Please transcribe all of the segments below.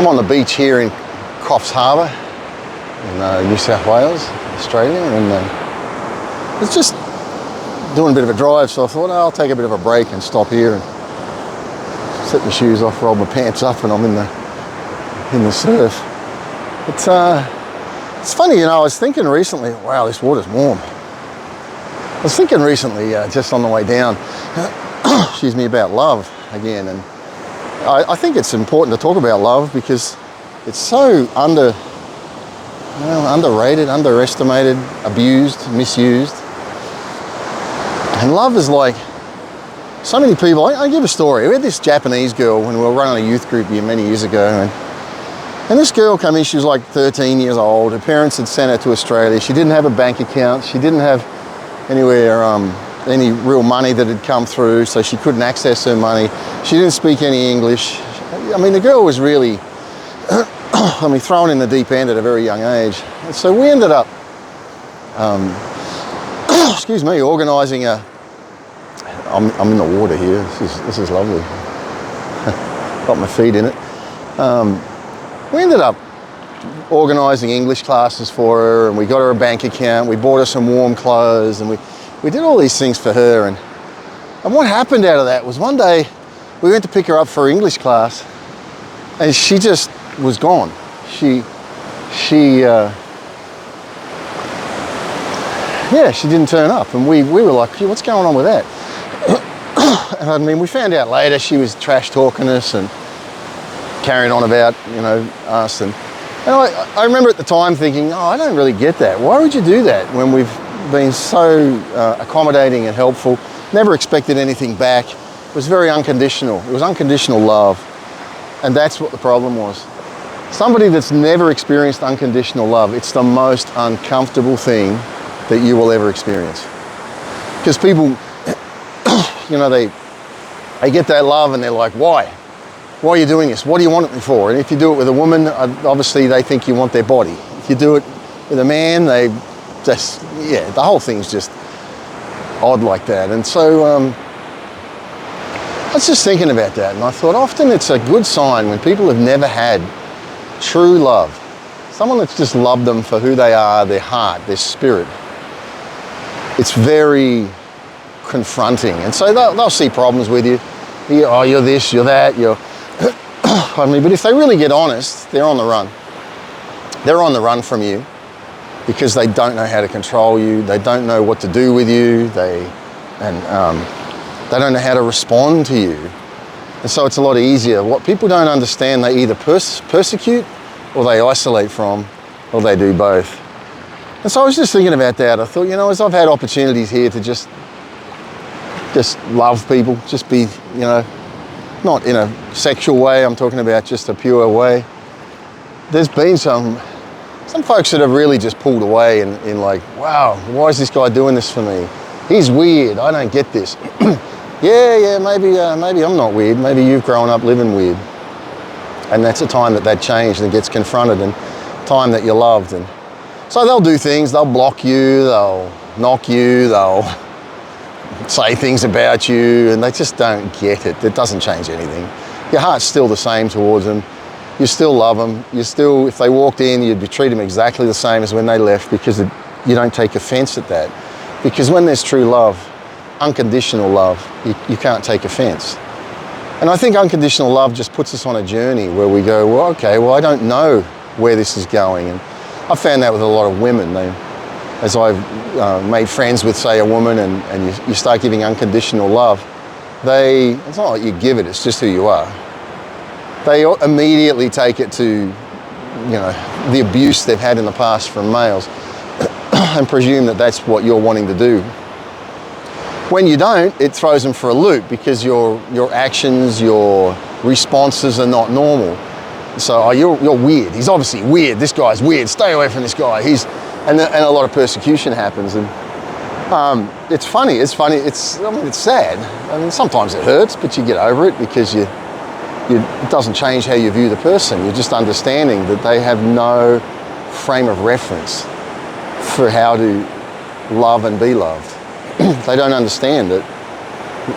I'm on the beach here in Coffs Harbour in New South Wales, Australia, and it's just doing a bit of a drive, so I thought, I'll take a bit of a break and stop here and set my shoes off, roll my pants up, and I'm in the surf. It's funny, you know, I was thinking recently, wow, this water's warm. I was thinking recently, just on the way down, excuse me, about love again, and I think it's important to talk about love because it's so underrated, underestimated, abused, misused. And love is like, so many people, I give a story. We had this Japanese girl when we were running a youth group here many years ago, and this girl came in, she was like 13 years old. Her parents had sent her to Australia. She didn't have a bank account. She didn't have anywhere, any real money that had come through, so she couldn't access her money. She didn't speak any English. I mean, the girl was really, thrown in the deep end at a very young age. And so we ended up, excuse me, organising a, I'm in the water here, this is lovely. Got my feet in it. We ended up organising English classes for her, and we got her a bank account, we bought her some warm clothes, and we did all these things for her. And what happened out of that was one day we went to pick her up for English class, and she just was gone. She didn't turn up, and we were like, what's going on with that? And I mean, we found out later she was trash talking us and carrying on about, you know, us. And I remember at the time thinking, I don't really get that. Why would you do that when we've been so accommodating and helpful, never expected anything back? It was very unconditional. It was unconditional love. And that's what the problem was. Somebody that's never experienced unconditional love, it's the most uncomfortable thing that you will ever experience. Because people, you know, they get that love and they're like, why? Why are you doing this? What do you want it for? And if you do it with a woman, obviously they think you want their body. If you do it with a man, the whole thing's just odd like that. And so I was just thinking about that, and I thought often it's a good sign when people have never had true love, someone that's just loved them for who they are, their heart, their spirit. It's very confronting, and so they'll see problems with you. You're this, you're that, but if they really get honest, they're on the run. They're on the run from you because they don't know how to control you. They don't know what to do with you. They don't know how to respond to you. And so it's a lot easier. What people don't understand, they either persecute or they isolate from, or they do both. And so I was just thinking about that. I thought, you know, as I've had opportunities here to just love people, just be, you know, not in a sexual way, I'm talking about just a pure way. There's been some folks that have really just pulled away in like, wow, why is this guy doing this for me? He's weird, I don't get this. Maybe I'm not weird. Maybe you've grown up living weird. And that's a time that changed and gets confronted, and time that you're loved. And so they'll do things, they'll block you, they'll knock you, they'll say things about you, and they just don't get it. It doesn't change anything. Your heart's still the same towards them. You still love them. You still, if they walked in, you'd treat them exactly the same as when they left, because you don't take offense at that. Because when there's true love, unconditional love, you can't take offense. And I think unconditional love just puts us on a journey where we go, well, okay, well, I don't know where this is going. And I found that with a lot of women. As I've made friends with, say, a woman, and you start giving unconditional love, it's not like you give it, it's just who you are. They immediately take it to, you know, the abuse they've had in the past from males and presume that that's what you're wanting to do. When you don't, it throws them for a loop because your actions, your responses are not normal. So, you're weird. He's obviously weird. This guy's weird. Stay away from this guy. And a lot of persecution happens. And it's funny. It's sad. I mean, sometimes it hurts, but you get over it because it doesn't change how you view the person. You're just understanding that they have no frame of reference for how to love and be loved. They don't understand that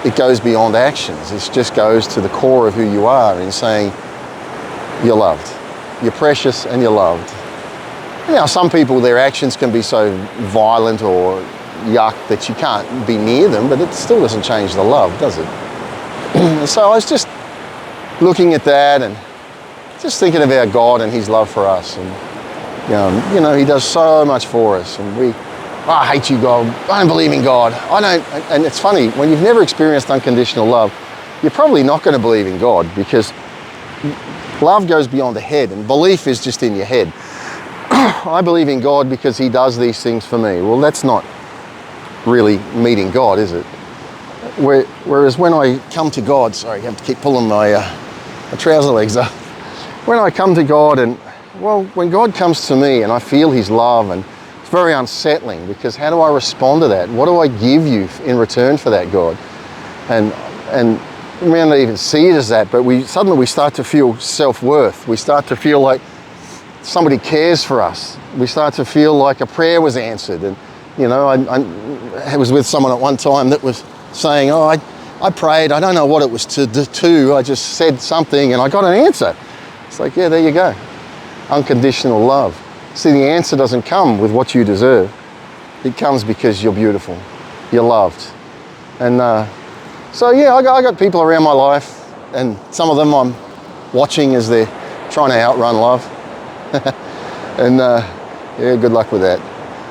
it goes beyond actions. It just goes to the core of who you are, and saying, you're loved. You're precious and you're loved. Now, some people, their actions can be so violent or yuck that you can't be near them, but it still doesn't change the love, does it? So I was just looking at that and just thinking about God and his love for us. And, you know, he does so much for us. And I hate you, God. I don't believe in God. I don't. And it's funny, when you've never experienced unconditional love, you're probably not going to believe in God, because love goes beyond the head and belief is just in your head. I believe in God because he does these things for me. Well, that's not really meeting God, is it? Whereas when I come to God, sorry, I have to keep pulling my trouser legs up. When I come to God and, well, when God comes to me and I feel his love, and it's very unsettling, because how do I respond to that? What do I give you in return for that, God? And we may not even see it as that, but suddenly we start to feel self-worth. We start to feel like somebody cares for us. We start to feel like a prayer was answered. And, you know, I was with someone at one time that was saying, oh, I prayed, I don't know what it was to do, I just said something and I got an answer. It's like, yeah, there you go. Unconditional love. See, the answer doesn't come with what you deserve. It comes because you're beautiful, you're loved. And so, yeah, I got people around my life, and some of them I'm watching as they're trying to outrun love. And yeah, good luck with that.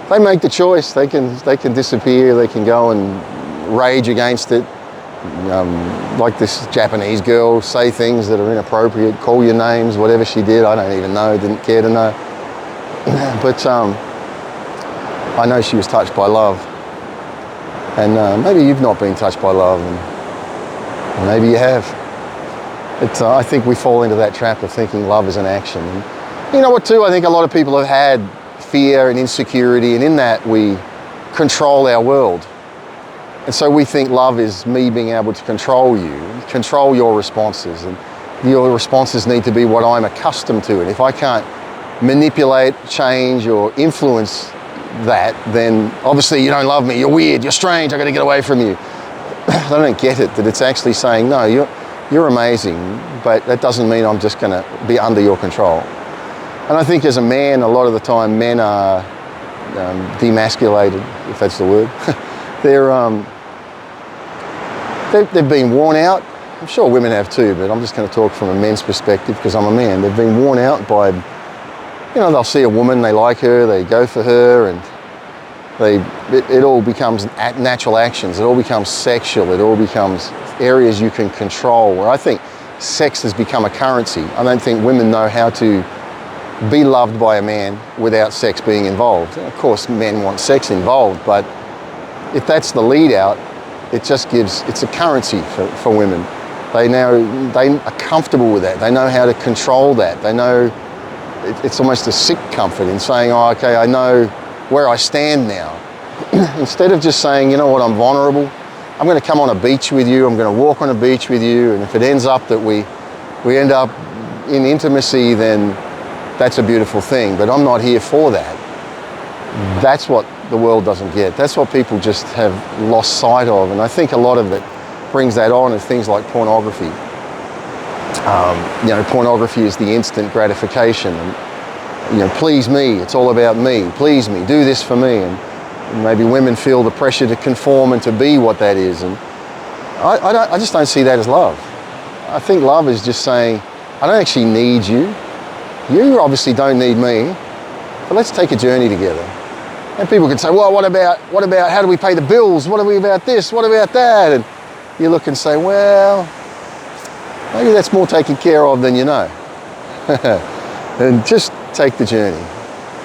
They make the choice. They can disappear. They can go and rage against it. Like this Japanese girl, say things that are inappropriate, call you names, whatever she did, I don't even know, didn't care to know. But I know she was touched by love. And maybe you've not been touched by love, and maybe you have. I think we fall into that trap of thinking love is an action. And you know what too, I think a lot of people have had fear and insecurity, and in that we control our world. And so we think love is me being able to control you, control your responses, and your responses need to be what I'm accustomed to. And if I can't manipulate, change, or influence that, then obviously you don't love me, you're weird, you're strange, I gotta get away from you. I don't get it, that it's actually saying, no, you're amazing, but that doesn't mean I'm just gonna be under your control. And I think as a man, a lot of the time men are demasculated, if that's the word. They've been worn out. I'm sure women have too, but I'm just going to talk from a men's perspective because I'm a man. They've been worn out by, you know, they'll see a woman, they like her, they go for her, and it all becomes natural actions. It all becomes sexual. It all becomes areas you can control, where I think sex has become a currency. I don't think women know how to be loved by a man without sex being involved. And of course, men want sex involved, but if that's the lead out, it's a currency for women. They are comfortable with that. They know how to control that. They know it's almost a sick comfort in saying, oh, okay, I know where I stand now. Instead of just saying, you know what, I'm vulnerable. I'm going to come on a beach with you. I'm going to walk on a beach with you. And if it ends up that we end up in intimacy, then that's a beautiful thing. But I'm not here for that. That's what the world doesn't get. That's what people just have lost sight of. And I think a lot of it brings that on is things like pornography. You know, pornography is the instant gratification. And, you know, please me, it's all about me. Please me, do this for me. And maybe women feel the pressure to conform and to be what that is. And I just don't see that as love. I think love is just saying, I don't actually need you. You obviously don't need me, but let's take a journey together. And people can say, well, what about how do we pay the bills? What are we about this? What about that? And you look and say, well, maybe that's more taken care of than you know. And just take the journey.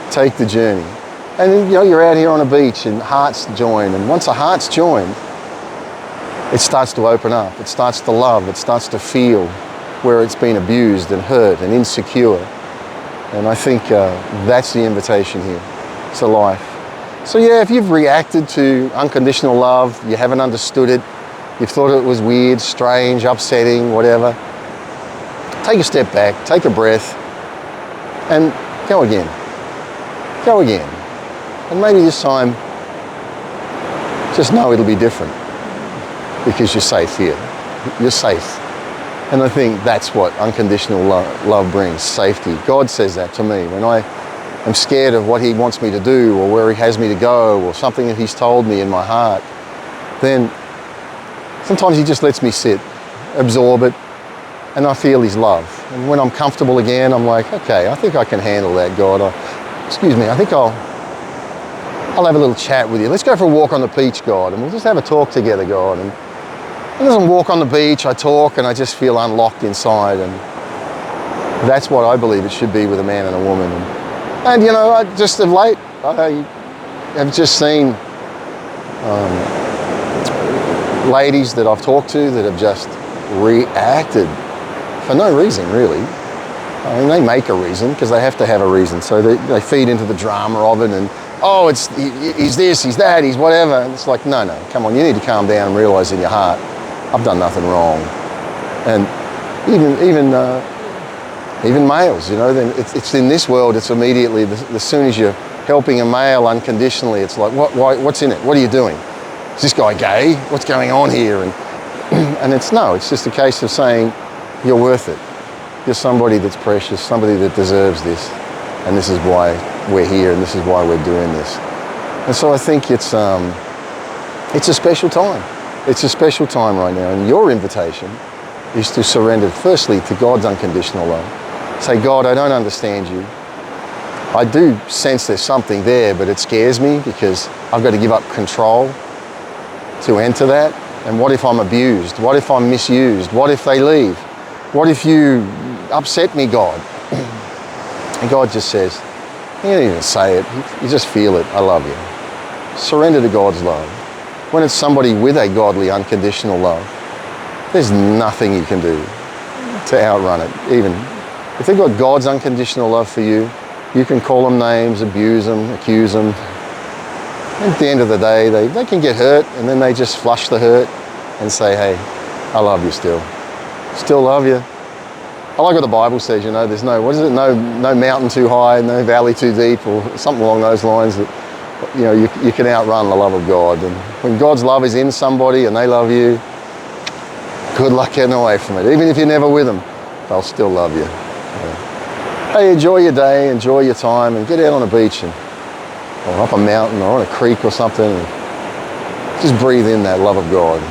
Take the journey. And then, you know, you're out here on a beach and hearts join. And once a heart's joined, it starts to open up. It starts to love. It starts to feel where it's been abused and hurt and insecure. And I think that's the invitation here to life. So yeah, if you've reacted to unconditional love, you haven't understood it, you've thought it was weird, strange, upsetting, whatever, take a step back, take a breath, and go again. Go again. And maybe this time, just know it'll be different because you're safe here. You're safe. And I think that's what unconditional love brings, safety. God says that to me. When I am scared of what he wants me to do or where he has me to go or something that he's told me in my heart, then sometimes he just lets me sit, absorb it, and I feel his love. And when I'm comfortable again, I'm like, okay, I think I can handle that, God. I think I'll have a little chat with you. Let's go for a walk on the beach, God, and we'll just have a talk together, God. And as I walk on the beach, I talk and I just feel unlocked inside, and that's what I believe it should be with a man and a woman. And you know, I just of late, I have just seen ladies that I've talked to that have just reacted for no reason, really. I mean, they make a reason because they have to have a reason. So they feed into the drama of it, and oh, he's this, he's that, he's whatever. And it's like, no, come on, you need to calm down and realise in your heart, I've done nothing wrong. And even males, you know, then it's in this world, it's immediately, as soon as you're helping a male unconditionally, it's like, what's in it? What are you doing? Is this guy gay? What's going on here? And it's just a case of saying, you're worth it. You're somebody that's precious, somebody that deserves this. And this is why we're here, and this is why we're doing this. And so I think it's a special time. It's a special time right now, and your invitation is to surrender firstly to God's unconditional love. Say, God, I don't understand you. I do sense there's something there, but it scares me because I've got to give up control to enter that. And what if I'm abused? What if I'm misused? What if they leave? What if you upset me, God? And God just says, you don't even say it, you just feel it, I love you. Surrender to God's love. When it's somebody with a godly, unconditional love, there's nothing you can do to outrun it. Even if they've got God's unconditional love for you, you can call them names, abuse them, accuse them. And at the end of the day, they can get hurt, and then they just flush the hurt and say, hey, I love you still. Still love you. I like what the Bible says, you know, there's no mountain too high, no valley too deep, or something along those lines that, you know, you can outrun the love of God. And when God's love is in somebody and they love you, good luck getting away from it. Even if you're never with them, they'll still love you. Hey, enjoy your day, enjoy your time, and get out on a beach or up a mountain or on a creek or something, and just breathe in that love of God,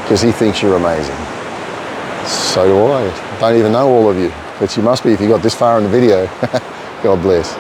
because he thinks you're amazing. So do I. I don't even know all of you, but you must be if you got this far in the video. God bless.